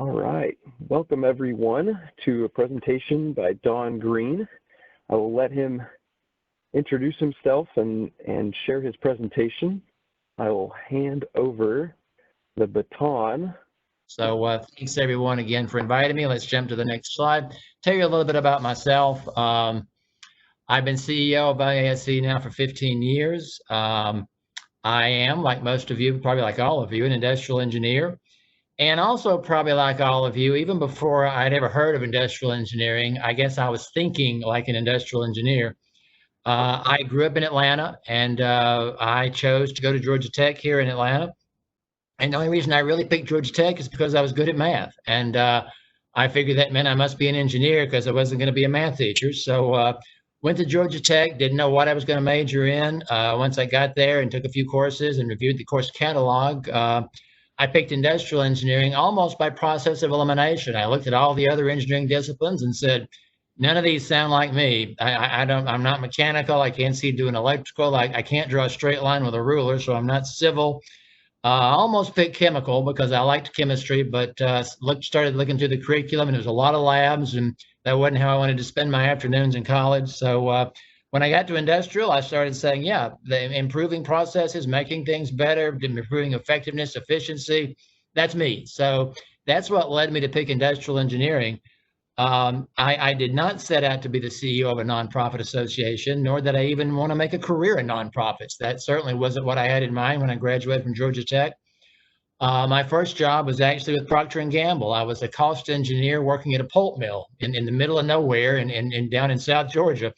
All right, welcome everyone to a presentation by Don Greene. I will let him introduce himself and share his presentation. I will hand over the baton. So thanks everyone again for inviting me. Let's jump to the next slide. Tell you a little bit about myself. I've been CEO of IISE now for 15 years. I am, like most of you, probably like all of you, an industrial engineer. And also probably like all of you, even before I'd ever heard of industrial engineering, I guess I was thinking like an industrial engineer. I grew up in Atlanta, and I chose to go to Georgia Tech here in Atlanta. And the only reason I really picked Georgia Tech is because I was good at math. And I figured that meant I must be an engineer because I wasn't going to be a math teacher. So went to Georgia Tech, didn't know what I was going to major in. Once I got there and took a few courses and reviewed the course catalog, I picked industrial engineering almost by process of elimination. I looked at all the other engineering disciplines and said, none of these sound like me. I'm not mechanical. I can't see doing electrical. I can't draw a straight line with a ruler, so I'm not civil. I almost picked chemical because I liked chemistry, but started looking through the curriculum, and there was a lot of labs, and that wasn't how I wanted to spend my afternoons in college. So when I got to industrial, I started saying, yeah, the improving processes, making things better, improving effectiveness, efficiency, that's me. So that's what led me to pick industrial engineering. I did not set out to be the CEO of a nonprofit association, nor did I even want to make a career in nonprofits. That certainly wasn't what I had in mind when I graduated from Georgia Tech. My first job was actually with Procter & Gamble. I was a cost engineer working at a pulp mill in the middle of nowhere and down in South Georgia.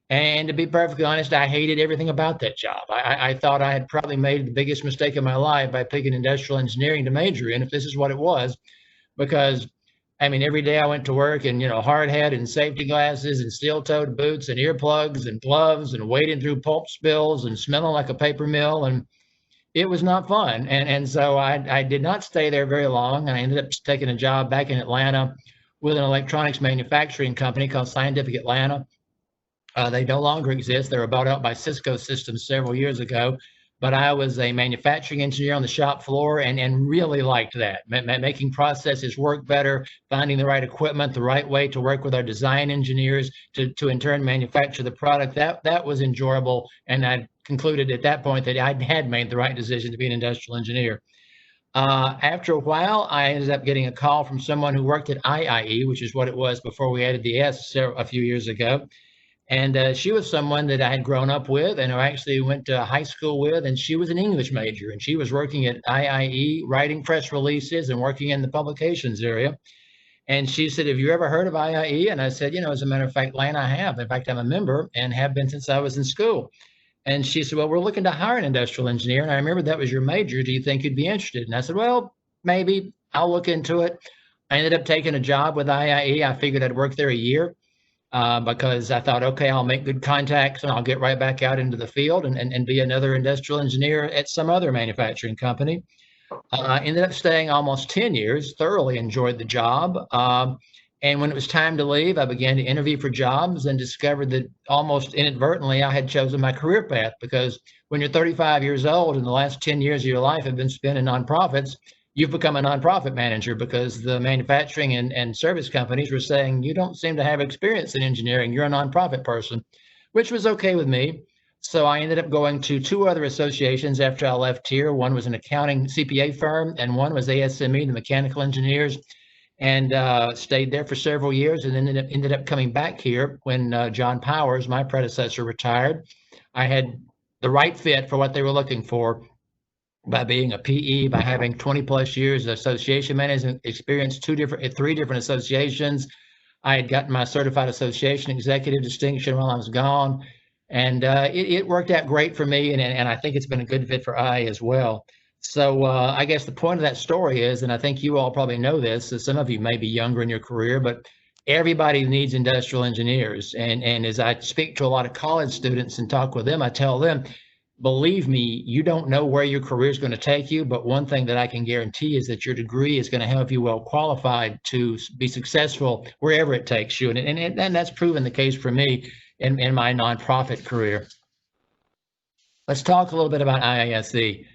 And to be perfectly honest, I hated everything about that job. I thought I had probably made the biggest mistake of my life by picking industrial engineering to major in, if this is what it was, because I mean, every day I went to work in, hard hat and safety glasses and steel-toed boots and earplugs and gloves and wading through pulp spills and smelling like a paper mill. And it was not fun. And so I did not stay there very long. And I ended up taking a job back in Atlanta with an electronics manufacturing company called Scientific Atlanta. They no longer exist. They were bought out by Cisco Systems several years ago. But I was a manufacturing engineer on the shop floor and really liked that, making processes work better, finding the right equipment, the right way to work with our design engineers to in turn manufacture the product. That was enjoyable. And I concluded at that point that I had made the right decision to be an industrial engineer. After a while, I ended up getting a call from someone who worked at IIE, which is what it was before we added the S a few years ago. And she was someone that I had grown up with and I actually went to high school with, and she was an English major, and she was working at IIE, writing press releases and working in the publications area. And she said, have you ever heard of IIE? And I said, as a matter of fact, Lane, I have. In fact, I'm a member and have been since I was in school. And she said, well, we're looking to hire an industrial engineer. And I remember that was your major. Do you think you'd be interested? And I said, well, maybe. I'll look into it. I ended up taking a job with IIE. I figured I'd work there a year. Because I thought, okay, I'll make good contacts and I'll get right back out into the field and be another industrial engineer at some other manufacturing company. I ended up staying almost 10 years, thoroughly enjoyed the job. And when it was time to leave, I began to interview for jobs and discovered that almost inadvertently I had chosen my career path, because when you're 35 years old and the last 10 years of your life have been spent in nonprofits, you've become a nonprofit manager, because the manufacturing and service companies were saying, you don't seem to have experience in engineering. You're a nonprofit person, which was okay with me. So I ended up going to two other associations after I left here. One was an accounting CPA firm, and one was ASME, the mechanical engineers, and stayed there for several years, and then ended up coming back here when John Powers, my predecessor, retired. I had the right fit for what they were looking for, by being a PE, by having 20 plus years of association management experience, three different associations. I had gotten my certified association executive distinction while I was gone. And it worked out great for me. And I think it's been a good fit for I as well. So I guess the point of that story is, and I think you all probably know this, so some of you may be younger in your career, but everybody needs industrial engineers. And as I speak to a lot of college students and talk with them, I tell them, believe me, you don't know where your career is going to take you, but one thing that I can guarantee is that your degree is going to have you well qualified to be successful wherever it takes you. And that's proven the case for me in my nonprofit career. Let's talk a little bit about IISE.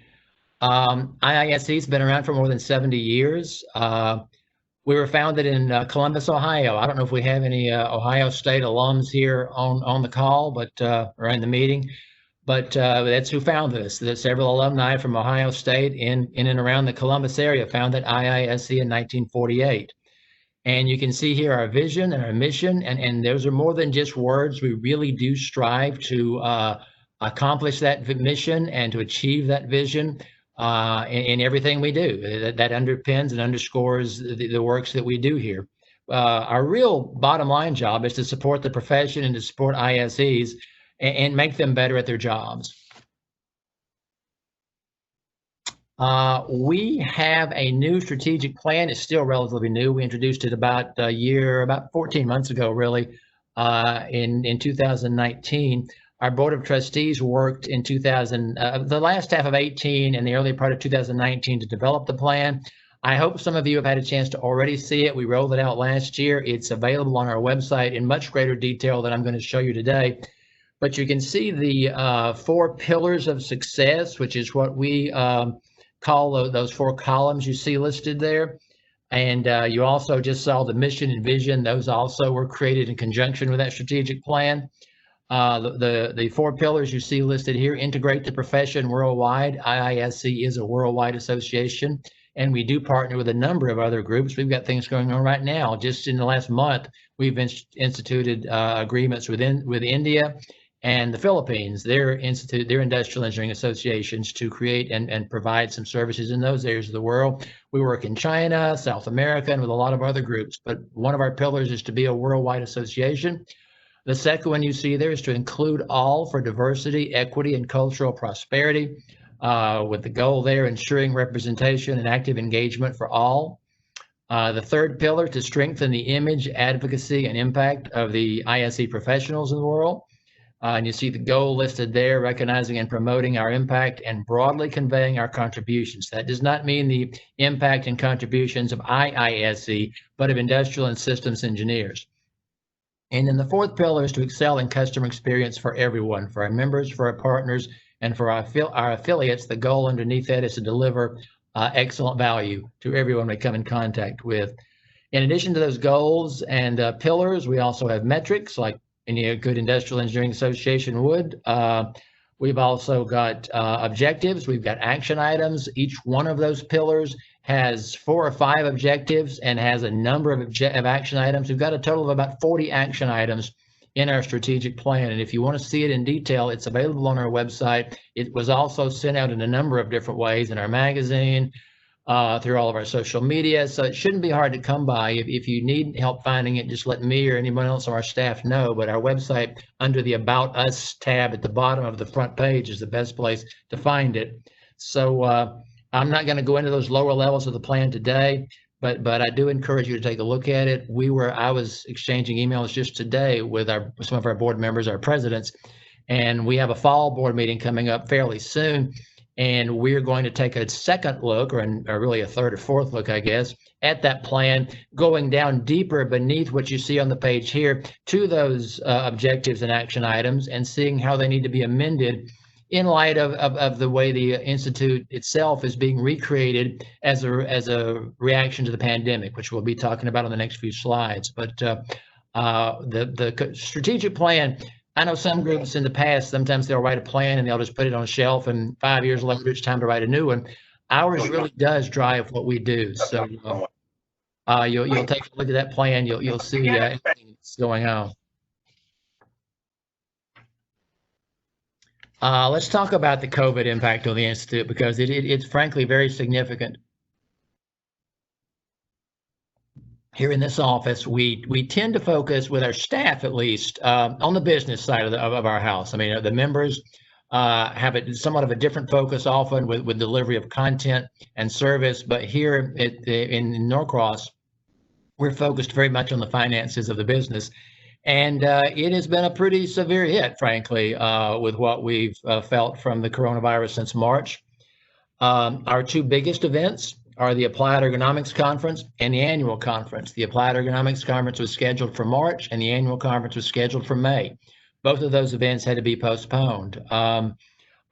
IISE has been around for more than 70 years. We were founded in Columbus, Ohio. I don't know if we have any Ohio State alums here on the call, but or in the meeting, but that's who founded us. There's several alumni from Ohio State in and around the Columbus area founded IISE in 1948. And you can see here our vision and our mission, and those are more than just words. We really do strive to accomplish that mission and to achieve that vision in everything we do. That underpins and underscores the works that we do here. Our real bottom line job is to support the profession and to support ISEs and make them better at their jobs. We have a new strategic plan. It's still relatively new. We introduced it about 14 months ago, really, in 2019. Our board of trustees worked in the last half of 18 and the early part of 2019 to develop the plan. I hope some of you have had a chance to already see it. We rolled it out last year. It's available on our website in much greater detail than I'm going to show you today. But you can see the 4 pillars of success, which is what we call those 4 columns you see listed there. And you also just saw the mission and vision. Those also were created in conjunction with that strategic plan. The 4 pillars you see listed here integrate the profession worldwide. IISE is a worldwide association, and we do partner with a number of other groups. We've got things going on right now. Just in the last month, we've instituted agreements with India and the Philippines, their industrial engineering associations, to create and provide some services in those areas of the world. We work in China, South America, and with a lot of other groups. But one of our pillars is to be a worldwide association. The second one you see there is to include all for diversity, equity, and cultural prosperity, with the goal there ensuring representation and active engagement for all. The third pillar, to strengthen the image, advocacy, and impact of the ISE professionals in the world. And you see the goal listed there, recognizing and promoting our impact and broadly conveying our contributions. That does not mean the impact and contributions of IISE, but of industrial and systems engineers. And then the fourth pillar is to excel in customer experience for everyone, for our members, for our partners, and for our affiliates. The goal underneath that is to deliver excellent value to everyone we come in contact with. In addition to those goals and pillars, we also have metrics like any good industrial engineering association would. We've also got objectives. We've got action items. Each one of those pillars has 4 or 5 objectives and has a number of action items. We've got a total of about 40 action items in our strategic plan. And if you want to see it in detail, it's available on our website. It was also sent out in a number of different ways in our magazine, through all of our social media. So it shouldn't be hard to come by. If you need help finding it, just let me or anyone else on our staff know. But our website, under the About Us tab at the bottom of the front page, is the best place to find it. So I'm not going to go into those lower levels of the plan today, but I do encourage you to take a look at it. I was exchanging emails just today with some of our board members, our presidents, and we have a fall board meeting coming up fairly soon. And we're going to take a second look, or really a third or fourth look, I guess, at that plan, going down deeper beneath what you see on the page here to those objectives and action items, and seeing how they need to be amended in light of the way the Institute itself is being recreated as a reaction to the pandemic, which we'll be talking about on the next few slides. But the strategic plan, I know some groups in the past, sometimes they'll write a plan and they'll just put it on a shelf, and 5 years later, it's time to write a new one. Ours really does drive what we do. So you'll take a look at that plan. You'll see everything that's going on. Let's talk about the COVID impact on the Institute, because it's frankly very significant. Here in this office, we tend to focus, with our staff at least, on the business side of our house. I mean, the members have somewhat of a different focus often with delivery of content and service, but here in Norcross, we're focused very much on the finances of the business. And it has been a pretty severe hit, frankly, with what we've felt from the coronavirus since March. Our 2 biggest events are the Applied Ergonomics Conference and the annual conference. The Applied Ergonomics Conference was scheduled for March, and the annual conference was scheduled for May. Both of those events had to be postponed.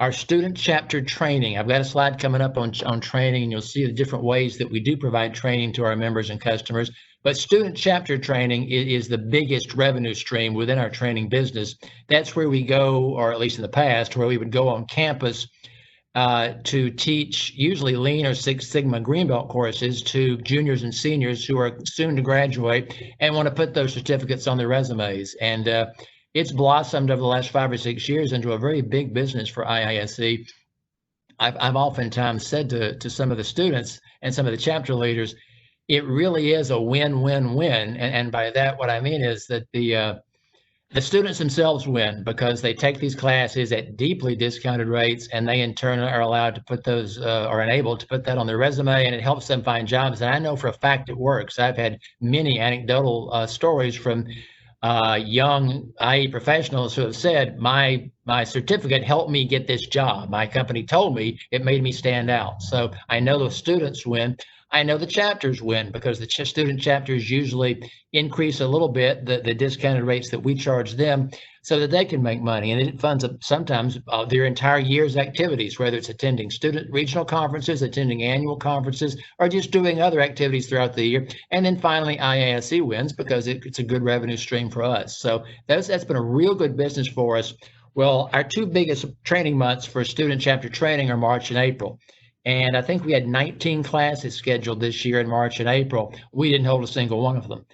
Our student chapter training. I've got a slide coming up on training, and you'll see the different ways that we do provide training to our members and customers. But student chapter training is the biggest revenue stream within our training business. That's where we go, or at least in the past, where we would go on campus to teach usually Lean or Six Sigma Green Belt courses to juniors and seniors who are soon to graduate and want to put those certificates on their resumes. And it's blossomed over the last 5 or 6 years into a very big business for IISE. I've oftentimes said to some of the students and some of the chapter leaders, it really is a win-win-win. And by that, what I mean is that the students themselves win because they take these classes at deeply discounted rates, and they in turn are allowed to put those or enabled to put that on their resume, and it helps them find jobs. And I know for a fact it works. I've had many anecdotal stories from young IE professionals who have said, my certificate helped me get this job. My company told me it made me stand out. So I know the students win. I know the chapters win because the student chapters usually increase a little bit the discounted rates that we charge them so that they can make money. And it funds sometimes their entire year's activities, whether it's attending student regional conferences, attending annual conferences, or just doing other activities throughout the year. And then finally, IISE wins because it's a good revenue stream for us. So that's been a real good business for us. Well, our 2 biggest training months for student chapter training are March and April. And I think we had 19 classes scheduled this year in March and April. We didn't hold a single one of them.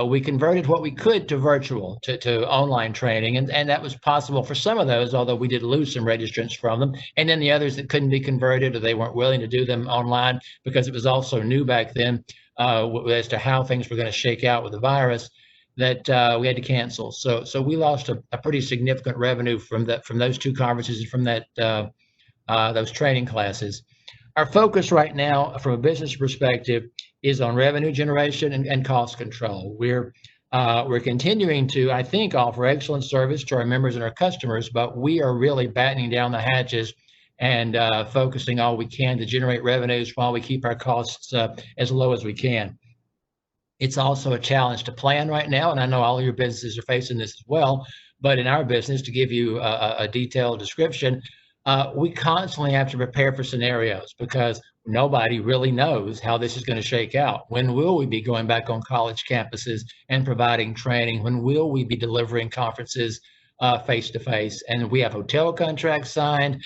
We converted what we could to virtual, to online training, and that was possible for some of those, although we did lose some registrants from them. And then the others that couldn't be converted or they weren't willing to do them online because it was also new back then as to how things were going to shake out with the virus, that we had to cancel. So we lost a pretty significant revenue from those 2 conferences and from those training classes. Our focus right now, from a business perspective, is on revenue generation and cost control. We're continuing to, I think, offer excellent service to our members and our customers, but we are really battening down the hatches and focusing all we can to generate revenues while we keep our costs as low as we can. It's also a challenge to plan right now, and I know all of your businesses are facing this as well, but in our business, to give you a detailed description, we constantly have to prepare for scenarios because nobody really knows how this is going to shake out. When will we be going back on college campuses and providing training? When will we be delivering conferences face-to-face? And we have hotel contracts signed.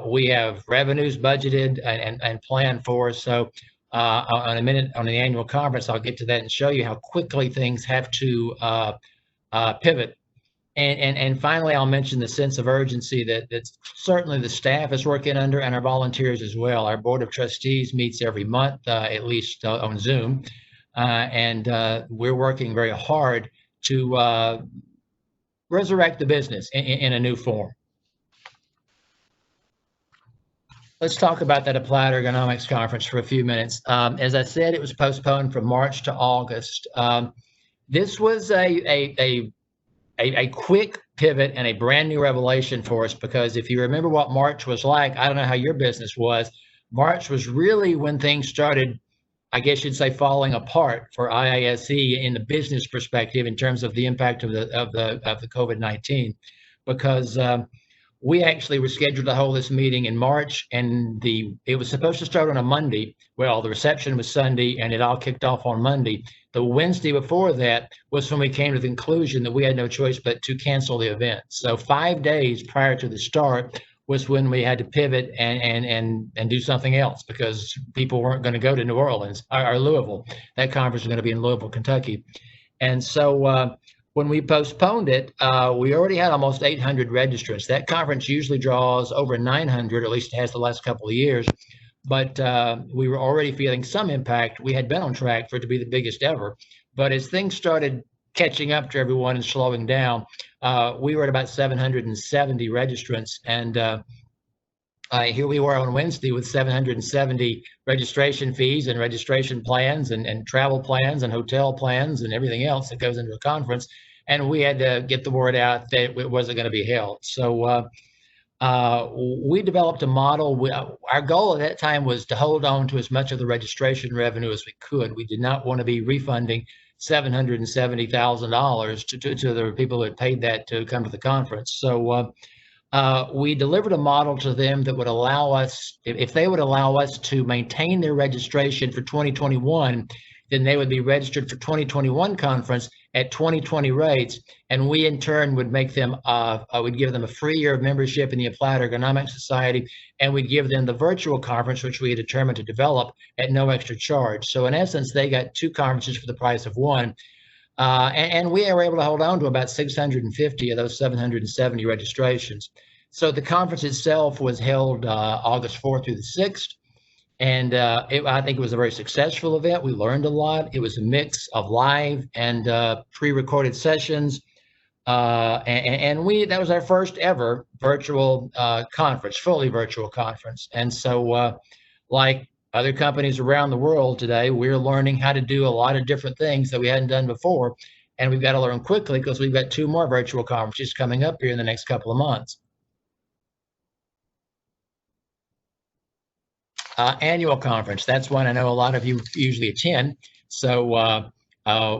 We have revenues budgeted and planned for. So on the annual conference, I'll get to that and show you how quickly things have to pivot. And finally, I'll mention the sense of urgency that certainly the staff is working under and our volunteers as well. Our board of trustees meets every month, at least on Zoom, and we're working very hard to resurrect the business in a new form. Let's talk about that Applied Ergonomics Conference for a few minutes. As I said, it was postponed from March to August. This was a quick pivot and a brand new revelation for us, because if you remember what March was like, I don't know how your business was. March was really when things started, I guess you'd say, falling apart for IISE in the business perspective in terms of the impact of the COVID-19, because we actually were scheduled to hold this meeting in March, and it was supposed to start on a Monday. Well, the reception was Sunday, and it all kicked off on Monday. The Wednesday before that was when we came to the conclusion that we had no choice but to cancel the event. So 5 days prior to the start was when we had to pivot and do something else, because people weren't going to go to New Orleans or Louisville. That conference was going to be in Louisville, Kentucky. And so when we postponed it, we already had almost 800 registrants. That conference usually draws over 900, or at least it has the last couple of years. But we were already feeling some impact. We had been on track for it to be the biggest ever. But as things started catching up to everyone and slowing down, we were at about 770 registrants. And here we were on Wednesday with 770 registration fees and registration plans and travel plans and hotel plans and everything else that goes into a conference. And we had to get the word out that it wasn't going to be held. So we developed a model. Our goal at that time was to hold on to as much of the registration revenue as we could. We did not want to be refunding $770,000 to the people who had paid that to come to the conference. So we delivered a model to them that would allow us, if they would allow us to maintain their registration for 2021, then they would be registered for 2021 conference at 2020 rates, and we in turn would make them, would give them a free year of membership in the Applied Ergonomics Society, and we'd give them the virtual conference, which we had determined to develop at no extra charge. So in essence, they got 2 conferences for the price of 1. And we were able to hold on to about 650 of those 770 registrations. So the conference itself was held August 4th through the 6th. And I think it was a very successful event. We learned a lot. It was a mix of live and pre-recorded sessions. And that was our first ever virtual conference, fully virtual conference. And so like other companies around the world today, we're learning how to do a lot of different things that we hadn't done before. And we've got to learn quickly because we've got 2 more virtual conferences coming up here in the next couple of months. Annual conference, that's one I know a lot of you usually attend. So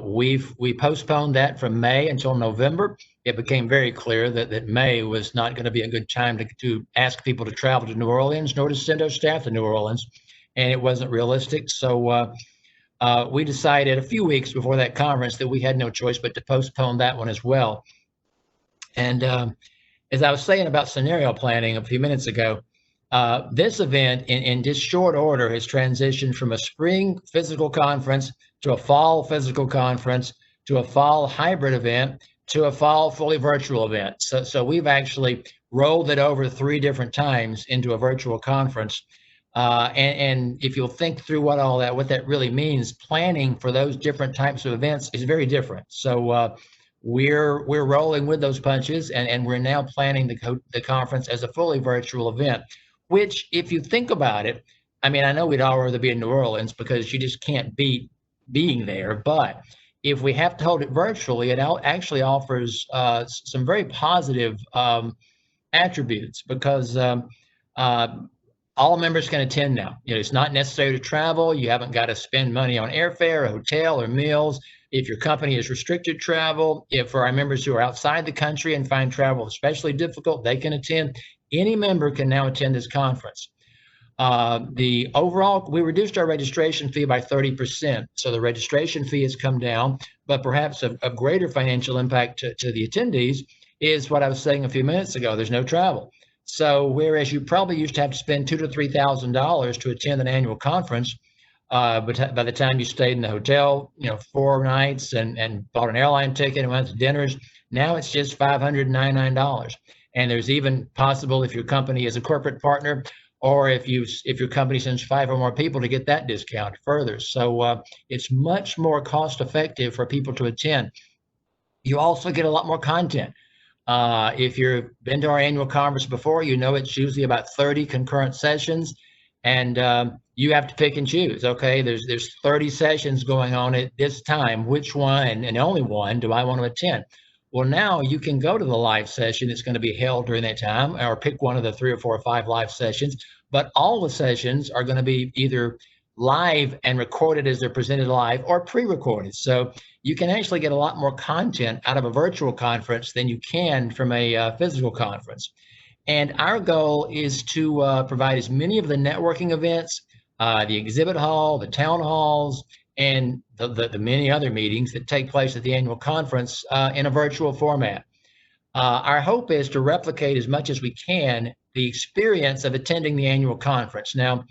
we postponed that from May until November. It became very clear that May was not going to be a good time to ask people to travel to New Orleans, nor to send our staff to New Orleans. And it wasn't realistic. So we decided a few weeks before that conference that we had no choice but to postpone that one as well. And as I was saying about scenario planning a few minutes ago, this event in just short order has transitioned from a spring physical conference to a fall physical conference to a fall hybrid event to a fall fully virtual event. So we've actually rolled it over 3 different times into a virtual conference. And if you'll think through what that really means, planning for those different types of events is very different. So we're rolling with those punches, and we're now planning the conference as a fully virtual event, which, if you think about it, I mean, I know we'd all rather be in New Orleans because you just can't beat being there. But if we have to hold it virtually, it actually offers some very positive attributes because all members can attend now. You know, it's not necessary to travel. You haven't got to spend money on airfare, or hotel, or meals. If your company is restricted travel, if for our members who are outside the country and find travel especially difficult, they can attend. Any member can now attend this conference. We reduced our registration fee by 30%. So the registration fee has come down, but perhaps a greater financial impact to the attendees is what I was saying a few minutes ago. There's no travel. So whereas you probably used to have to spend $2,000 to $3,000 to attend an annual conference, but by the time you stayed in the hotel, 4 nights and bought an airline ticket and went to dinners, now it's just $599. And there's even possible, if your company is a corporate partner, or if your company sends 5 or more people, to get that discount further. So it's much more cost effective for people to attend. You also get a lot more content. If you've been to our annual conference before, you know it's usually about 30 concurrent sessions, and you have to pick and choose. Okay, there's 30 sessions going on at this time. Which one, and only one, do I want to attend? Well, now you can go to the live session that's going to be held during that time, or pick one of the 3 or 4 or 5 live sessions. But all the sessions are going to be either live and recorded as they're presented live, or pre-recorded. So you can actually get a lot more content out of a virtual conference than you can from a physical conference. And our goal is to provide as many of the networking events, the exhibit hall, the town halls, and the many other meetings that take place at the annual conference in a virtual format. Our hope is to replicate as much as we can the experience of attending the annual conference. Now,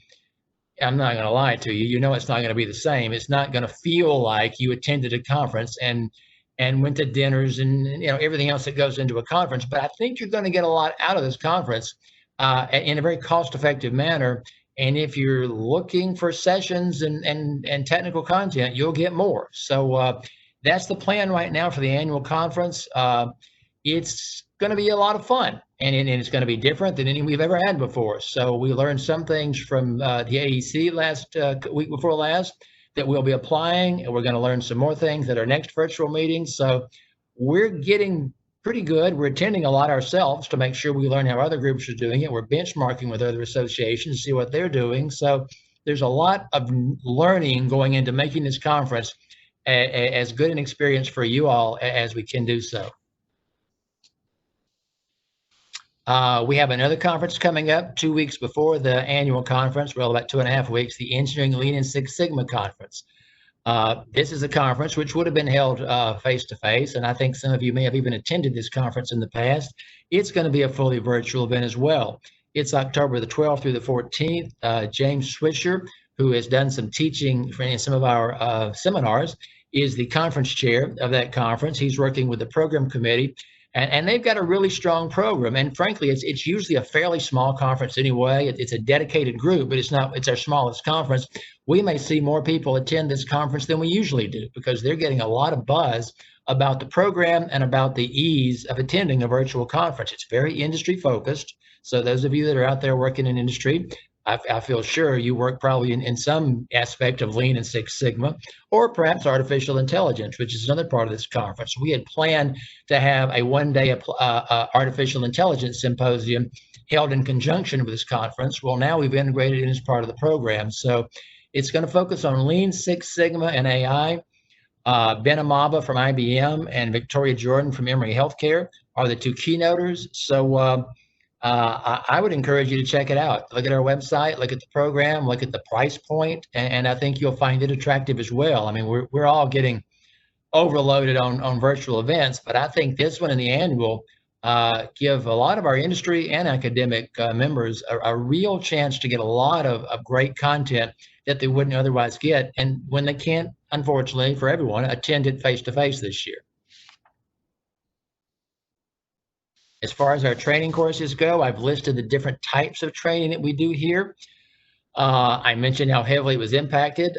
I'm not going to lie to you. You know it's not going to be the same. It's not going to feel like you attended a conference and went to dinners and everything else that goes into a conference. But I think you're going to get a lot out of this conference in a very cost-effective manner. And if you're looking for sessions and technical content, you'll get more. So that's the plan right now for the annual conference. It's going to be a lot of fun, and it's going to be different than any we've ever had before. So we learned some things from the AEC last week before last that we'll be applying, and we're going to learn some more things at our next virtual meeting. So we're getting pretty good. We're attending a lot ourselves to make sure we learn how other groups are doing it. We're benchmarking with other associations to see what they're doing. So there's a lot of learning going into making this conference as good an experience for you all as we can do so. We have another conference coming up 2 weeks before the annual conference, well, about 2.5 weeks, the Engineering Lean and Six Sigma Conference. This is a conference which would have been held face-to-face, and I think some of you may have even attended this conference in the past. It's going to be a fully virtual event as well. It's October the 12th through the 14th. James Swisher, who has done some teaching in some of our seminars, is the conference chair of that conference. He's working with the program committee, and they've got a really strong program. And frankly, it's usually a fairly small conference anyway. It's a dedicated group, but it's our smallest conference. We may see more people attend this conference than we usually do because they're getting a lot of buzz about the program and about the ease of attending a virtual conference. It's very industry focused. So those of you that are out there working in industry, I feel sure you work probably in some aspect of Lean and Six Sigma, or perhaps artificial intelligence, which is another part of this conference. We had planned to have a one-day artificial intelligence symposium held in conjunction with this conference. Well, now we've integrated it as part of the program. So it's going to focus on Lean, Six Sigma, and AI. Ben Amaba from IBM and Victoria Jordan from Emory Healthcare are the two keynoters. So I would encourage you to check it out. Look at our website, look at the program, look at the price point, and I think you'll find it attractive as well. I mean, we're all getting overloaded on virtual events, but I think this one and the annual give a lot of our industry and academic members a real chance to get a lot of great content that they wouldn't otherwise get, and when they can't, unfortunately for everyone, attend it face-to-face this year. As far as our training courses go, I've listed the different types of training that we do here. I mentioned how heavily it was impacted.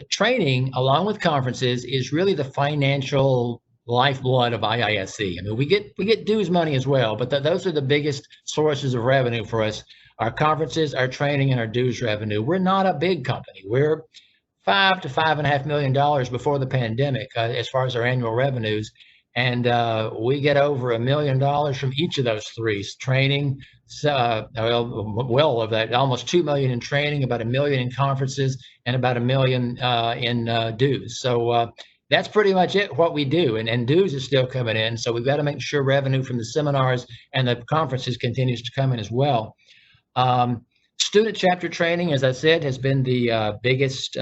Training, along with conferences, is really the financial lifeblood of IISE. I mean, we get dues money as well, but those are the biggest sources of revenue for us. Our conferences, our training, and our dues revenue. We're not a big company. We're $5 to $5.5 million before the pandemic as far as our annual revenues. And we get over $1 million from each of those three. Training, well of that, almost $2 million in training, about $1 million in conferences, and about $1 million in dues. So that's pretty much it, what we do. And dues is still coming in. So we've got to make sure revenue from the seminars and the conferences continues to come in as well. Student chapter training, as I said, has been the biggest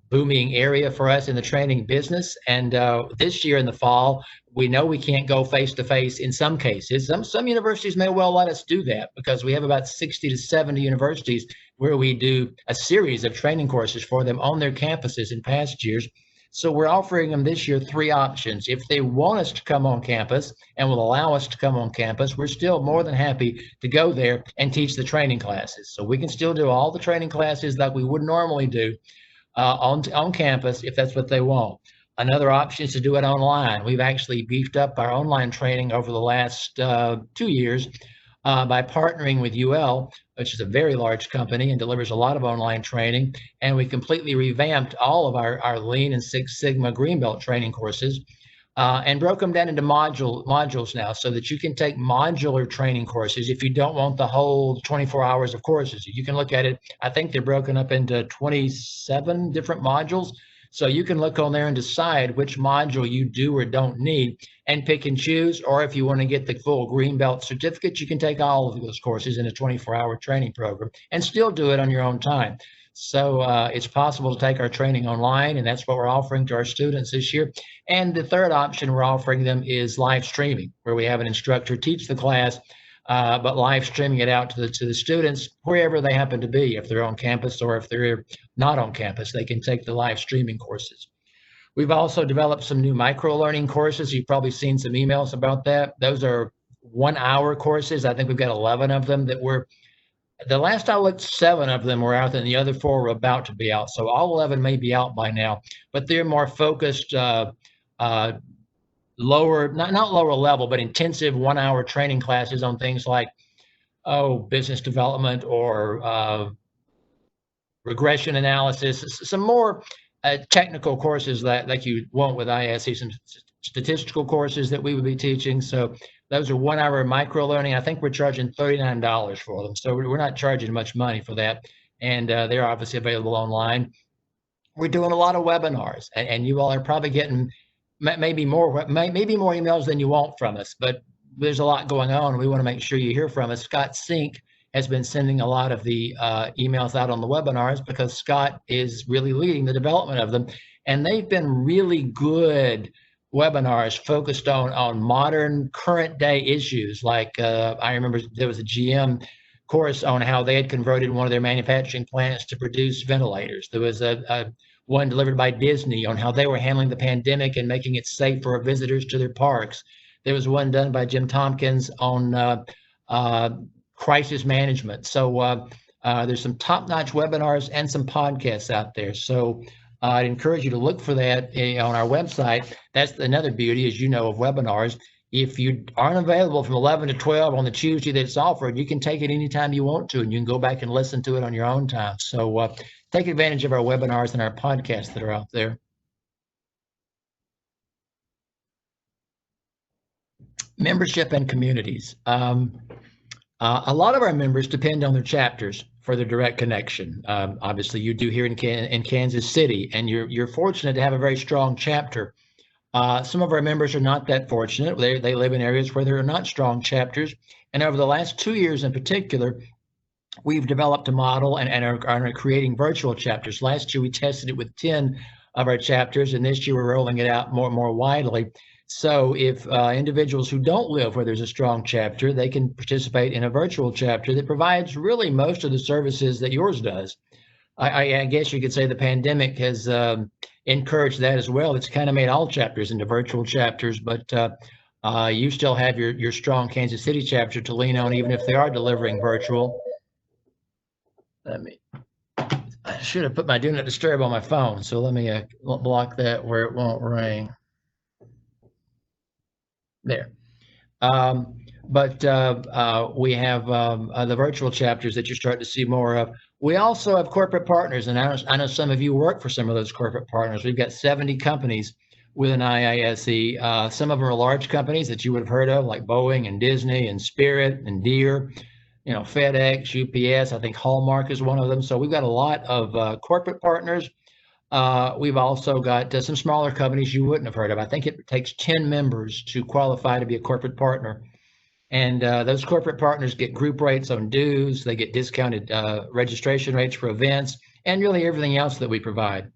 booming area for us in the training business. And this year in the fall, we know we can't go face-to-face in some cases. Some universities may well let us do that because we have about 60 to 70 universities where we do a series of training courses for them on their campuses in past years. So we're offering them this year 3 options. If they want us to come on campus and will allow us to come on campus, we're still more than happy to go there and teach the training classes. So we can still do all the training classes like we would normally do on campus if that's what they want. Another option is to do it online. We've actually beefed up our online training over the last 2 years by partnering with UL, which is a very large company and delivers a lot of online training. And we completely revamped all of our Lean and Six Sigma Greenbelt training courses and broke them down into modules now so that you can take modular training courses if you don't want the whole 24 hours of courses. You can look at it. I think they're broken up into 27 different modules. So you can look on there and decide which module you do or don't need and pick and choose. Or if you want to get the full Greenbelt certificate, you can take all of those courses in a 24-hour training program and still do it on your own time. So it's possible to take our training online, and that's what we're offering to our students this year. And the third option we're offering them is live streaming, where we have an instructor teach the class, but live streaming it out to the students wherever they happen to be. If they're on campus or if they're not on campus, they can take the live streaming courses. We've also developed some new micro-learning courses. You've probably seen some emails about that. Those are 1-hour courses. I think we've got 11 of them that we're the last I looked, 7 of them were out, and the other 4 were about to be out. So all 11 may be out by now, but they're more focused, lower, not lower level, but intensive 1-hour training classes on things like, business development or regression analysis, some more technical courses like you want with IISE, some statistical courses that we would be teaching. So those are 1-hour micro learning. I think we're charging $39 for them. So we're not charging much money for that. And they're obviously available online. We're doing a lot of webinars, and you all are probably getting maybe more emails than you want from us, but there's a lot going on. We want to make sure you hear from us. Scott Sink has been sending a lot of the emails out on the webinars because Scott is really leading the development of them. And they've been really good webinars focused on modern current day issues. Like I remember there was a GM course on how they had converted one of their manufacturing plants to produce ventilators. There was a one delivered by Disney on how they were handling the pandemic and making it safe for visitors to their parks. There was one done by Jim Tompkins on crisis management. So there's some top-notch webinars and some podcasts out there. So I'd encourage you to look for that on our website. That's another beauty, as you know, of webinars. If you aren't available from 11 to 12 on the Tuesday that it's offered, you can take it anytime you want to, and you can go back and listen to it on your own time. So take advantage of our webinars and our podcasts that are out there. Membership and communities. A lot of our members depend on their chapters for their direct connection. Obviously, you do here in Kansas City, and you're fortunate to have a very strong chapter. Some of our members are not that fortunate. They live in areas where there are not strong chapters. And over the last 2 years in particular, we've developed a model and are creating virtual chapters. Last year, we tested it with 10 of our chapters, and this year we're rolling it out more widely. So if individuals who don't live where there's a strong chapter, they can participate in a virtual chapter that provides really most of the services that yours does. I guess you could say the pandemic has encouraged that as well. It's kind of made all chapters into virtual chapters, but you still have your strong Kansas City chapter to lean on, even if they are delivering virtual. I should have put my do not disturb on my phone, so let me block that where it won't ring. There. But we have the virtual chapters that you're starting to see more of. We also have corporate partners, and I know some of you work for some of those corporate partners. We've got 70 companies with an IISE. Some of them are large companies that you would have heard of, like Boeing and Disney and Spirit and Deere, FedEx, UPS. I think Hallmark is one of them. So we've got a lot of corporate partners. We've also got some smaller companies you wouldn't have heard of. I think it takes 10 members to qualify to be a corporate partner. And those corporate partners get group rates on dues. They get discounted registration rates for events and really everything else that we provide.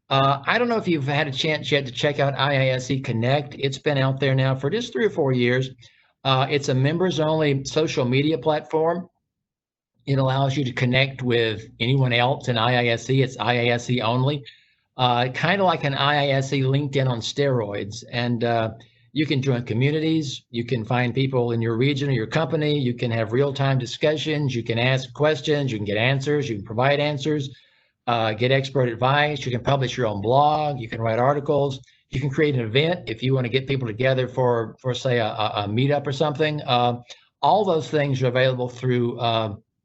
I don't know if you've had a chance yet to check out IISE Connect. It's been out there now for just 3 or 4 years. It's a members-only social media platform. It allows you to connect with anyone else in IISE. It's IISE only, kind of like an IISE LinkedIn on steroids. And you can join communities. You can find people in your region or your company. You can have real-time discussions. You can ask questions. You can get answers. You can provide answers, get expert advice. You can publish your own blog. You can write articles. You can create an event if you want to get people together for say, a meetup or something. All those things are available through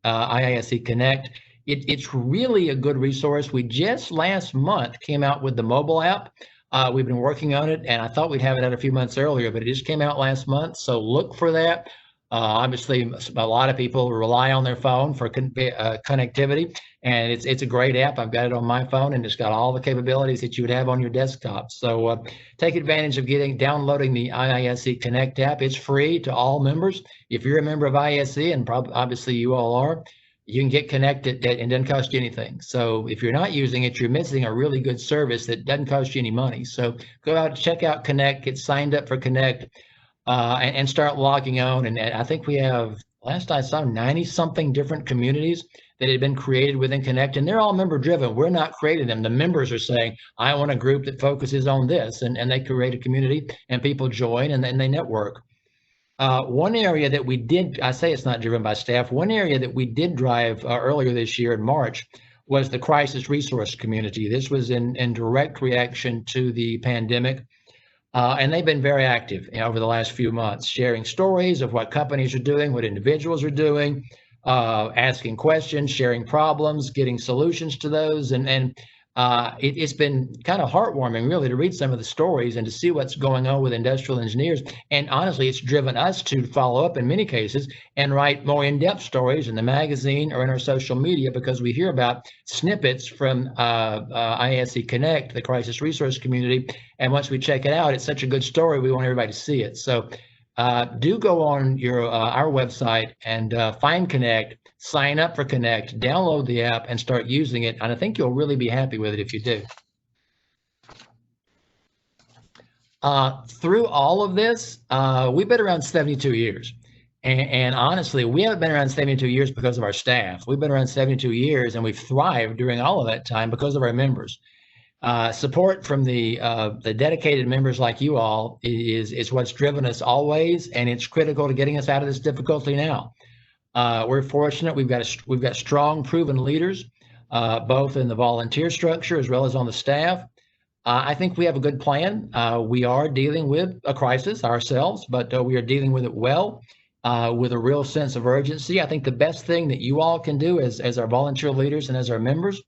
IISE Connect. It's really a good resource. We just last month came out with the mobile app. We've been working on it, and I thought we'd have it out a few months earlier, but it just came out last month. So look for that. Obviously, a lot of people rely on their phone for connectivity, and it's a great app. I've got it on my phone, and it's got all the capabilities that you would have on your desktop. So take advantage of downloading the IISE Connect app. It's free to all members. If you're a member of IISE, and obviously you all are, you can get connected and it doesn't cost you anything. So if you're not using it, you're missing a really good service that doesn't cost you any money. So go out, check out Connect, get signed up for Connect, and start logging on. And I think we have, last I saw, 90-something different communities that had been created within Connect, and they're all member-driven. We're not creating them. The members are saying, I want a group that focuses on this, and they create a community, and people join, and then they network. One area that we did, I say it's not driven by staff, one area that we did drive earlier this year in March was the crisis resource community. This was in direct reaction to the pandemic. And they've been very active over the last few months, sharing stories of what companies are doing, what individuals are doing, asking questions, sharing problems, getting solutions to those. And it's been kind of heartwarming, really, to read some of the stories and to see what's going on with industrial engineers. And honestly, it's driven us to follow up in many cases and write more in-depth stories in the magazine or in our social media, because we hear about snippets from IISE Connect, the crisis resource community. And once we check it out, it's such a good story, we want everybody to see it. So do go on our website and find Connect, sign up for Connect, download the app, and start using it. And I think you'll really be happy with it if you do. Through all of this, we've been around 72 years. And honestly, we haven't been around 72 years because of our staff. We've been around 72 years, and we've thrived during all of that time because of our members. Support from the dedicated members like you all is what's driven us always, and it's critical to getting us out of this difficulty now. We're fortunate; we've got strong, proven leaders, both in the volunteer structure as well as on the staff. I think we have a good plan. We are dealing with a crisis ourselves, but we are dealing with it well, with a real sense of urgency. I think the best thing that you all can do as our volunteer leaders and as our members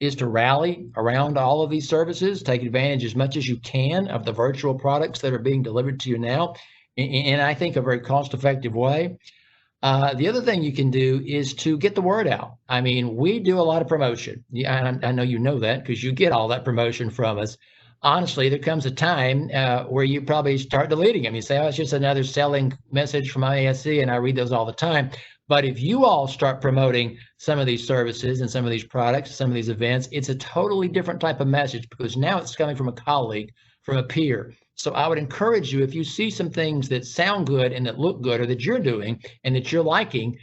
is to rally around all of these services, take advantage as much as you can of the virtual products that are being delivered to you now, in I think a very cost-effective way. The other thing you can do is to get the word out. I mean, we do a lot of promotion. Yeah, I know you know that because you get all that promotion from us. Honestly, there comes a time where you probably start deleting them. You say, oh, it's just another selling message from IISE, and I read those all the time. But if you all start promoting some of these services and some of these products, some of these events, it's a totally different type of message because now it's coming from a colleague, from a peer. So I would encourage you, if you see some things that sound good and that look good or that you're doing and that you're liking,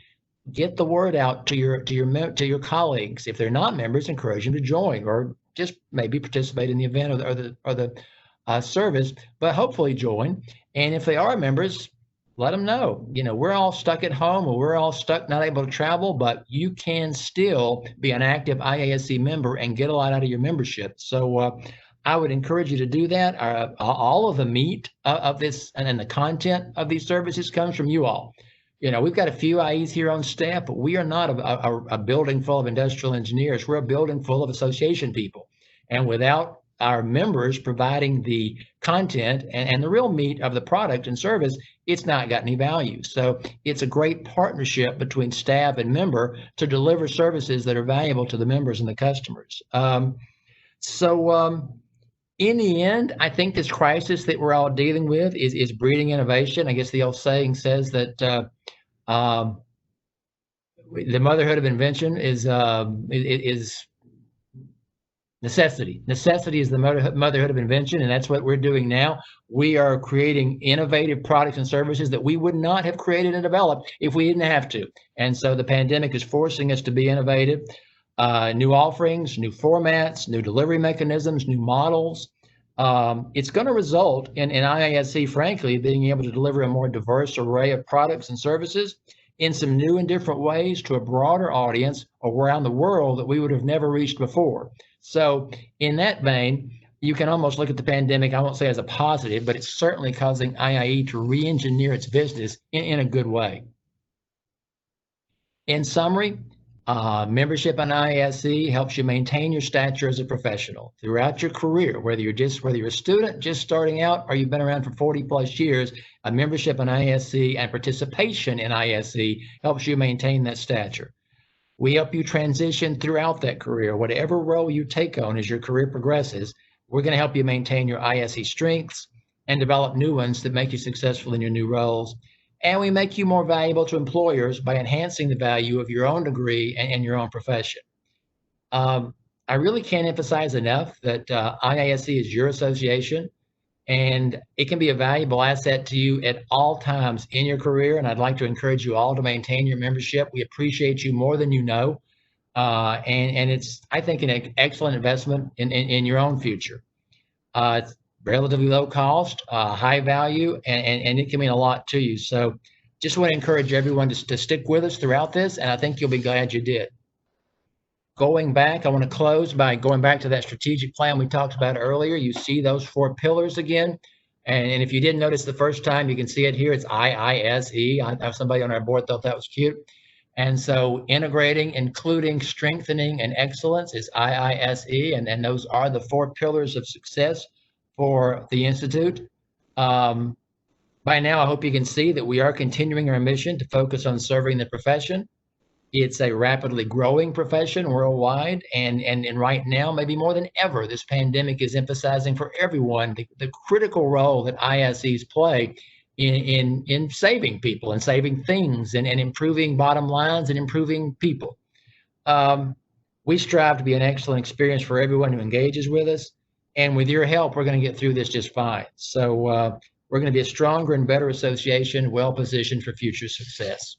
get the word out to your colleagues. If they're not members, encourage them to join or just maybe participate in the event or the service, but hopefully join. And if they are members, let them know, we're all stuck at home or we're all stuck not able to travel, but you can still be an active IISE member and get a lot out of your membership. So I would encourage you to do that. All of the meat of this and the content of these services comes from you all. We've got a few IEs here on staff, but we are not a building full of industrial engineers. We're a building full of association people. And without our members providing the content and the real meat of the product and service, it's not got any value. So it's a great partnership between staff and member to deliver services that are valuable to the members and the customers. In the end, I think this crisis that we're all dealing with is breeding innovation. I guess the old saying says that the motherhood of invention is necessity. Necessity is the motherhood of invention, and that's what we're doing now. We are creating innovative products and services that we would not have created and developed if we didn't have to. And so the pandemic is forcing us to be innovative. New offerings, new formats, new delivery mechanisms, new models. It's going to result in IISE, frankly, being able to deliver a more diverse array of products and services in some new and different ways to a broader audience around the world that we would have never reached before. So in that vein, you can almost look at the pandemic, I won't say as a positive, but it's certainly causing IIE to re-engineer its business in a good way. In summary, membership in IISE helps you maintain your stature as a professional throughout your career, whether you're a student just starting out or you've been around for 40 plus years. A membership in IISE and participation in IISE helps you maintain that stature. We help you transition throughout that career, whatever role you take on as your career progresses. We're going to help you maintain your IISE strengths and develop new ones that make you successful in your new roles. And we make you more valuable to employers by enhancing the value of your own degree and your own profession. I really can't emphasize enough that IISE is your association, and it can be a valuable asset to you at all times in your career. And I'd like to encourage you all to maintain your membership. We appreciate you more than you know. And it's, I think, an excellent investment in your own future. It's relatively low cost, high value, and it can mean a lot to you. So just want to encourage everyone to stick with us throughout this, and I think you'll be glad you did. Going back, I want to close by going back to that strategic plan we talked about earlier. You see those 4 pillars again. And if you didn't notice the first time, you can see it here. It's IISE. I have somebody on our board thought that was cute. And so integrating, including, strengthening, and excellence is IISE. And those are the 4 pillars of success for the Institute. By now, I hope you can see that we are continuing our mission to focus on serving the profession. It's a rapidly growing profession worldwide, and right now, maybe more than ever, this pandemic is emphasizing for everyone the critical role that IISEs play in saving people and saving things and improving bottom lines and improving people. We strive to be an excellent experience for everyone who engages with us. And with your help, we're going to get through this just fine. So we're going to be a stronger and better association, well positioned for future success.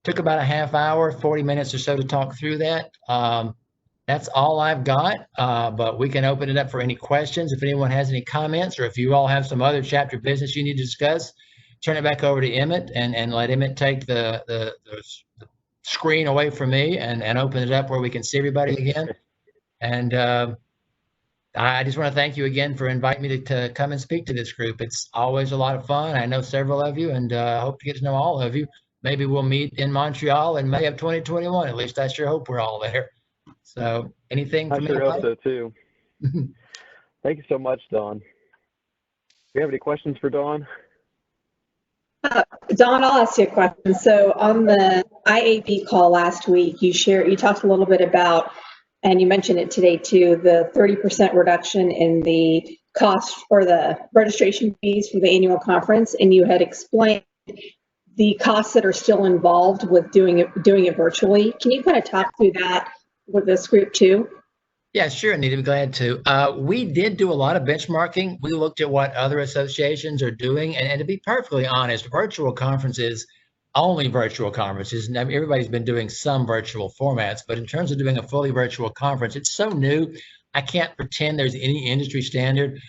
Took about a half hour, 40 minutes or so to talk through that. That's all I've got, but we can open it up for any questions. If anyone has any comments, or if you all have some other chapter business you need to discuss, turn it back over to Emmett and let Emmett take the screen away from me and open it up where we can see everybody again. And I just want to thank you again for inviting me to come and speak to this group. It's always a lot of fun. I know several of you, and I hope to get to know all of you. Maybe we'll meet in Montreal in May of 2021. At least I sure hope we're all there. So anything from I sure hope so too. Thank you so much, Don. Do you have any questions for Don? Don, I'll ask you a question. So on the IAB call last week, you talked a little bit about, and you mentioned it today too, the 30% reduction in the cost or the registration fees for the annual conference, and you had explained the costs that are still involved with doing it virtually. Can you kind of talk through that with this group too? Yeah, sure, Anita, I'd be glad to. We did do a lot of benchmarking. We looked at what other associations are doing, and to be perfectly honest, virtual conferences, only virtual conferences. Everybody's been doing some virtual formats, but in terms of doing a fully virtual conference, it's so new. I can't pretend there's any industry standard.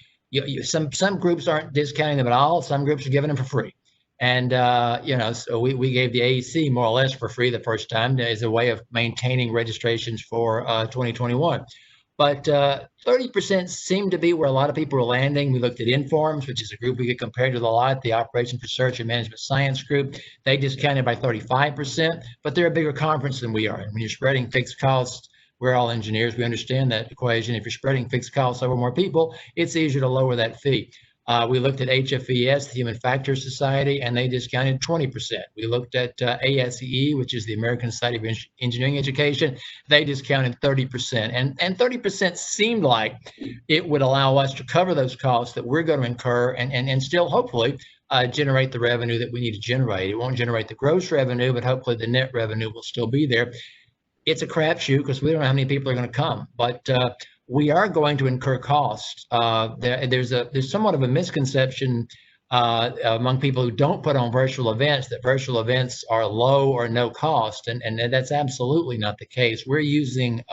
Some groups aren't discounting them at all. Some groups are giving them for free. And, so we gave the AEC more or less for free the first time as a way of maintaining registrations for 2021. But 30% seemed to be where a lot of people were landing. We looked at Informs, which is a group we get compared to a lot, the Operations Research and Management Science group. They discounted by 35%, but they're a bigger conference than we are. And when you're spreading fixed costs, we're all engineers, we understand that equation. If you're spreading fixed costs over more people, it's easier to lower that fee. We looked at HFES, the Human Factors Society, and they discounted 20%. We looked at AISE, which is the American Society of Engineering Education. They discounted 30%. And 30% seemed like it would allow us to cover those costs that we're going to incur and still hopefully generate the revenue that we need to generate. It won't generate the gross revenue, but hopefully the net revenue will still be there. It's a crapshoot because we don't know how many people are going to come, but we are going to incur costs. There's somewhat of a misconception among people who don't put on virtual events that virtual events are low or no cost, and that's absolutely not the case. We're using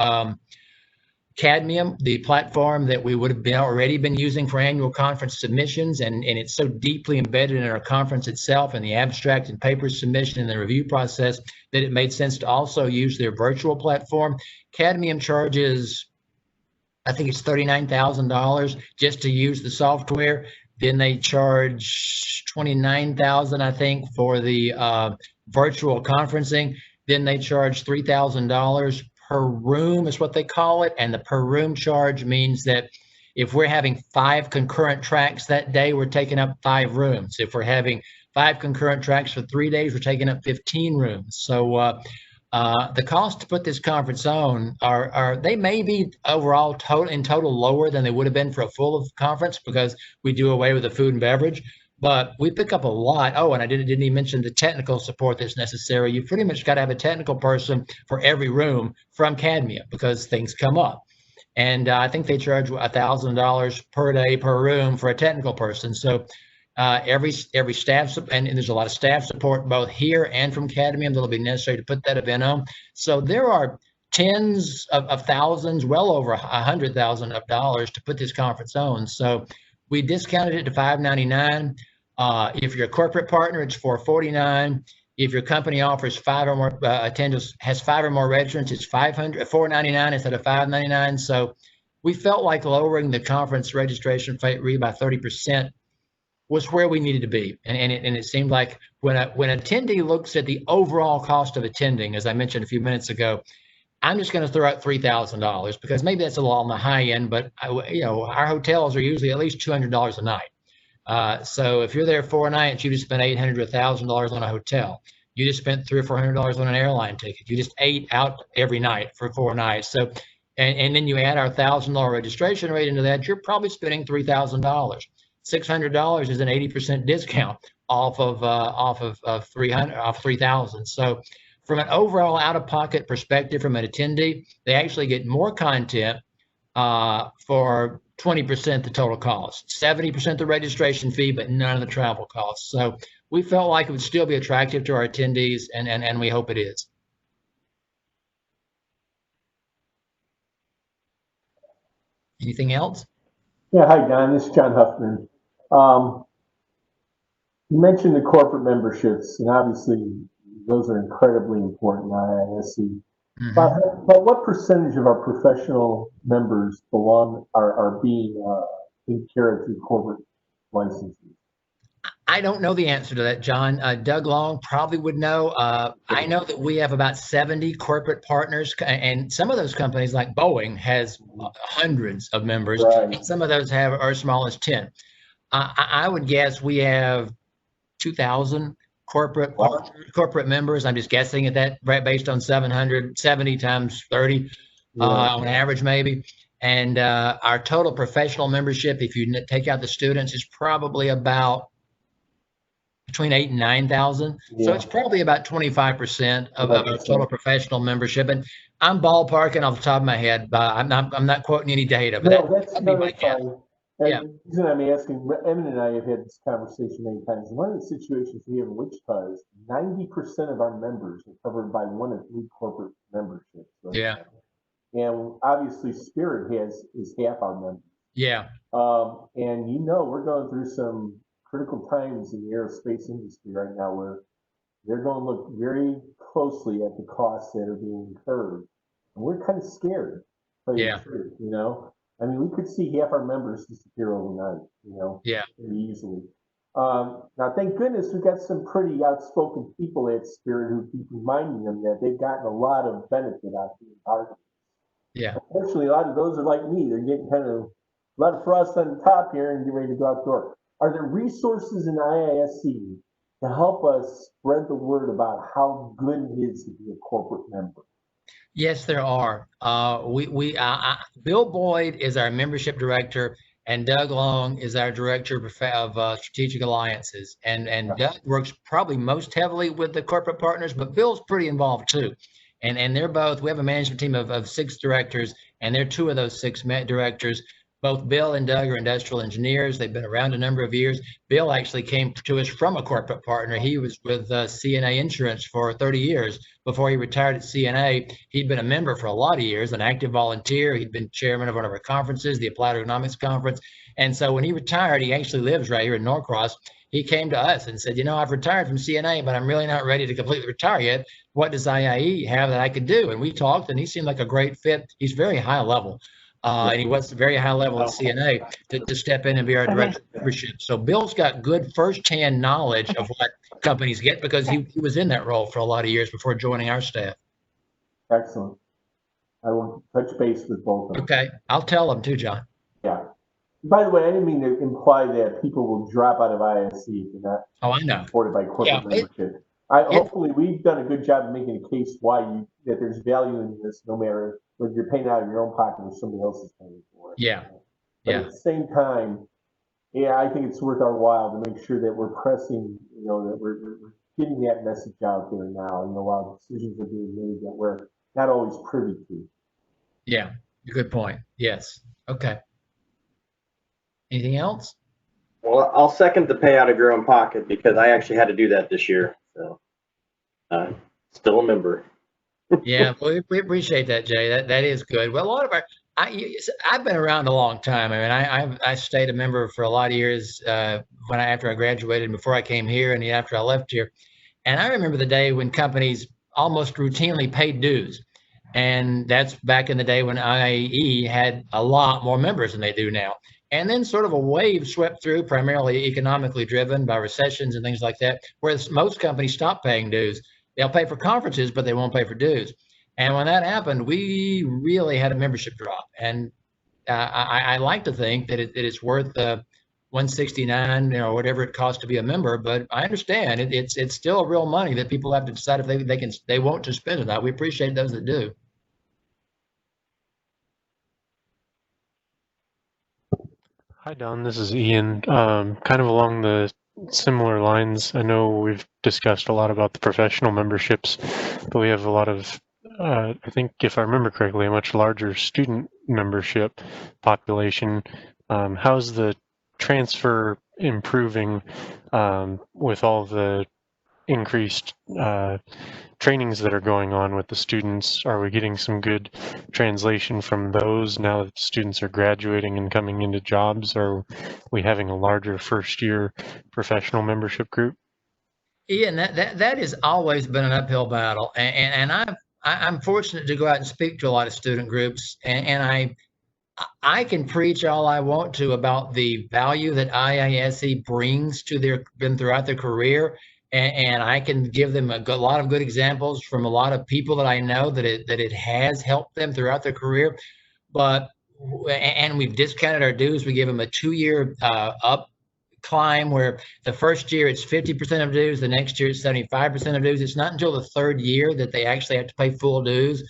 Cadmium, the platform that we would have already been using for annual conference submissions, and it's so deeply embedded in our conference itself and the abstract and paper submission and the review process that it made sense to also use their virtual platform. Cadmium charges, I think it's $39,000 just to use the software. Then they charge $29,000, I think, for the virtual conferencing. Then they charge $3,000 per room is what they call it. And the per room charge means that if we're having 5 concurrent tracks that day, we're taking up 5 rooms. If we're having 5 concurrent tracks for 3 days, we're taking up 15 rooms. So the cost to put this conference on they may be overall in total lower than they would have been for a full conference because we do away with the food and beverage, but we pick up a lot. Oh, and I didn't even mention the technical support that's necessary. You pretty much got to have a technical person for every room from Cadmium because things come up. And I think they charge $1,000 per day per room for a technical person. So every staff, and there's a lot of staff support both here and from Cadmium that'll be necessary to put that event on. So there are tens of thousands, well over $100,000 of dollars to put this conference on. So we discounted it to $599. If you're a corporate partner, it's $449. If your company offers 5 or more attendance, has 5 or more registrants, it's $499 instead of $599. So we felt like lowering the conference registration fee by 30% was where we needed to be. And it seemed like when an attendee looks at the overall cost of attending, as I mentioned a few minutes ago, I'm just going to throw out $3,000 because maybe that's a little on the high end, but our hotels are usually at least $200 a night. So if you're there 4 nights, you just spent $800 to $1,000 on a hotel. You just spent $300 or $400 on an airline ticket. You just ate out every night for 4 nights. So, and then you add our $1,000 registration rate into that, you're probably spending $3,000. $600 is an 80% discount. off of 3,000. So from an overall out-of-pocket perspective, from an attendee, they actually get more content for 20% the total cost, 70% the registration fee, but none of the travel costs. So we felt like it would still be attractive to our attendees, and we hope it is. Anything else? Yeah, hi, Don. This is John Huffman. You mentioned the corporate memberships, and obviously those are incredibly important in IISE. But what percentage of our professional members are being taken care of through corporate licenses? I don't know the answer to that, John. Doug Long probably would know. I know that we have about 70 corporate partners, and some of those companies, like Boeing, has hundreds of members. Right. And some of those are as small as 10. I would guess we have 2,000 corporate members. I'm just guessing at that, right, based on 770 times 30 on average, maybe. And our total professional membership, if you take out the students, is probably about between 8,000 and 9,000. So it's probably about 25% of our total professional membership. And I'm ballparking off the top of my head, but I'm not quoting any data. But that'd be my guess. Yeah. The reason I'm asking, Emin and I have had this conversation many times. One of the situations we have in Wichita is 90% of our members are covered by one of 3 corporate memberships. Right? Yeah. And obviously Spirit is half our members. Yeah. And we're going through some critical times in the aerospace industry right now where they're going to look very closely at the costs that are being incurred. And we're kind of scared, to tell you the truth, I mean, we could see half our members disappear overnight, pretty easily. Now, thank goodness we've got some pretty outspoken people at Spirit who keep reminding them that they've gotten a lot of benefit out of being part of it. Yeah. Unfortunately, a lot of those are like me. They're getting kind of a lot of frost on the top here and get ready to go out the door. Are there resources in IISE to help us spread the word about how good it is to be a corporate member? Yes, there are. Bill Boyd is our membership director, and Doug Long is our director of strategic alliances. And Doug works probably most heavily with the corporate partners, but Bill's pretty involved too. And they're both. We have a management team of 6 directors, and they're 2 of those 6 directors. Both Bill and Doug are industrial engineers. They've been around a number of years. Bill actually came to us from a corporate partner. He was with CNA Insurance for 30 years. Before he retired at CNA, he'd been a member for a lot of years, an active volunteer. He'd been chairman of one of our conferences, the Applied Ergonomics Conference. And so when he retired, he actually lives right here in Norcross. He came to us and said, I've retired from CNA, but I'm really not ready to completely retire yet. What does IIE have that I could do? And we talked, and he seemed like a great fit. He's very high level. And he was very high level at CNA to step in and be our director of membership. So Bill's got good firsthand knowledge of what companies get because he was in that role for a lot of years before joining our staff. Excellent. I will touch base with both of them. Okay. I'll tell them too, John. Yeah. By the way, I didn't mean to imply that people will drop out of IISE if they're not supported by corporate membership. Hopefully, we've done a good job of making a case that there's value in this, no matter whether you're paying out of your own pocket or somebody else is paying for it. Yeah. But at the same time, I think it's worth our while to make sure that we're pressing, that we're getting that message out there now. While decisions are being made that we're not always privy to. Yeah. Good point. Yes. Okay. Anything else? Well, I'll second the pay out of your own pocket because I actually had to do that this year. So, still a member. Yeah, well, we appreciate that, Jay. That is good. Well, a lot of I've been around a long time. I mean, I stayed a member for a lot of years after I graduated, before I came here, and after I left here. And I remember the day when companies almost routinely paid dues. And that's back in the day when IIE had a lot more members than they do now. And then sort of a wave swept through, primarily economically driven by recessions and things like that, whereas most companies stopped paying dues. They'll pay for conferences, but they won't pay for dues. And when that happened, we really had a membership drop. And I like to think that it's worth $169, whatever it costs to be a member. But I understand it's still real money that people have to decide if they want to spend it or not. We appreciate those that do. Hi, Don. This is Ian. Kind of along the similar lines. I know we've discussed a lot about the professional memberships, but we have a lot of, I think if I remember correctly, a much larger student membership population. How's the transfer improving with all the increased trainings that are going on with the students? Are we getting some good translation from those now that students are graduating and coming into jobs? Are we having a larger first year professional membership group? Ian, that has always been an uphill battle, and I'm fortunate to go out and speak to a lot of student groups, and I can preach all I want to about the value that IISE brings to them throughout their career, and I can give them a lot of good examples from a lot of people that I know that it has helped them throughout their career. But and we've discounted our dues. We give them a 2-year up climb where the first year it's 50% of dues, the next year it's 75% of dues. It's not until the third year that they actually have to pay full dues.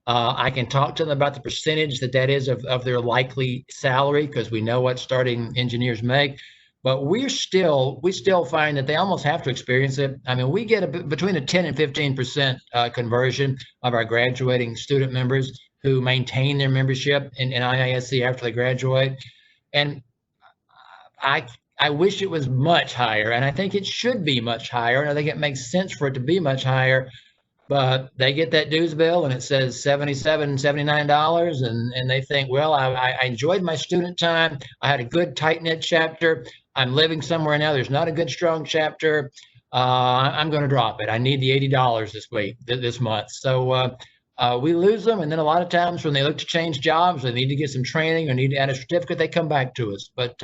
I can talk to them about the percentage that is of their likely salary, because we know what starting engineers make. But we still find that they almost have to experience it. I mean, we get between a 10 and 15% conversion of our graduating student members who maintain their membership in IISE after they graduate. And I wish it was much higher, and I think it should be much higher, and I think it makes sense for it to be much higher. But they get that dues bill and it says $77, $79, and they think, well, I enjoyed my student time. I had a good tight-knit chapter. I'm living somewhere now. There's not a good, strong chapter. I'm going to drop it. I need the $80 this month. So we lose them, and then a lot of times when they look to change jobs, they need to get some training or need to add a certificate, they come back to us. But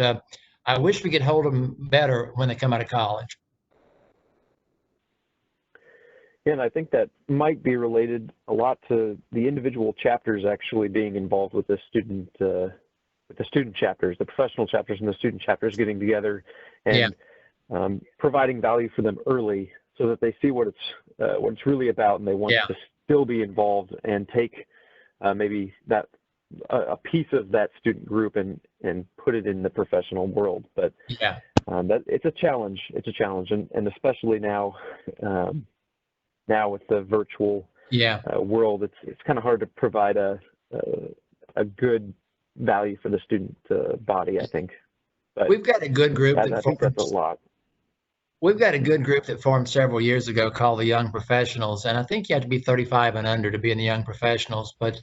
I wish we could hold them better when they come out of college. And I think that might be related a lot to the individual chapters actually being involved with the student chapters, the professional chapters and the student chapters getting together and providing value for them early, so that they see what it's really about, and they want to still be involved and take maybe that a piece of that student group and put it in the professional world. But that it's a challenge. It's a challenge, and especially now. Now with the virtual world, it's kind of hard to provide a good value for the student body, I think. But we've got a good group. I think that's a lot. We've got a good group that formed several years ago called the Young Professionals, and I think you have to be 35 and under to be in the Young Professionals. But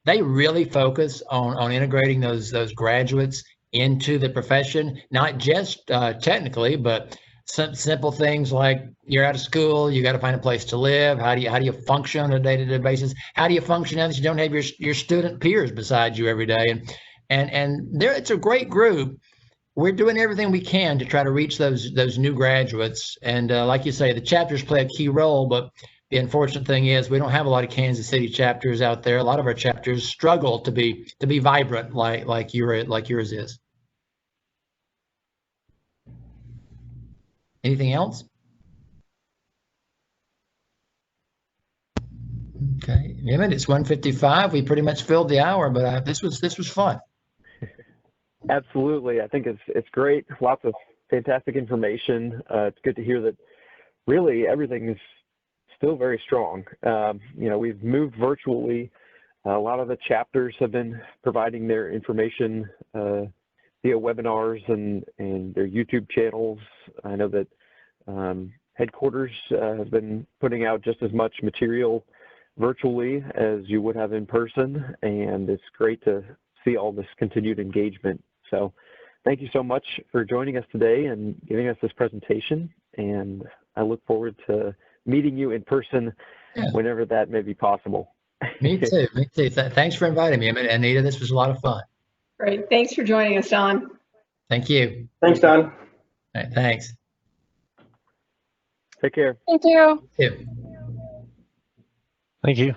they really focus on integrating those graduates into the profession, not just technically, but some simple things like you're out of school, you got to find a place to live. How do you function on a day-to-day basis? How do you function now that you don't have your student peers beside you every day? And there, it's a great group. We're doing everything we can to try to reach those new graduates. And like you say, the chapters play a key role, but the unfortunate thing is we don't have a lot of Kansas City chapters out there. A lot of our chapters struggle to be vibrant like yours is. Anything else? Okay, Emmett, it's 1:55. We pretty much filled the hour, but this was fun. Absolutely, I think it's great. Lots of fantastic information. It's good to hear that really everything is still very strong. We've moved virtually. A lot of the chapters have been providing their information via webinars and their YouTube channels. I know that headquarters have been putting out just as much material virtually as you would have in person, and it's great to see all this continued engagement. So thank you so much for joining us today and giving us this presentation, and I look forward to meeting you in person whenever that may be possible. Me too. Thanks for inviting me, Anita. This was a lot of fun. Great. Thanks for joining us, Don. Thank you. Thanks, Don. All right, thanks. Take care. Thank you. Yeah. Thank you.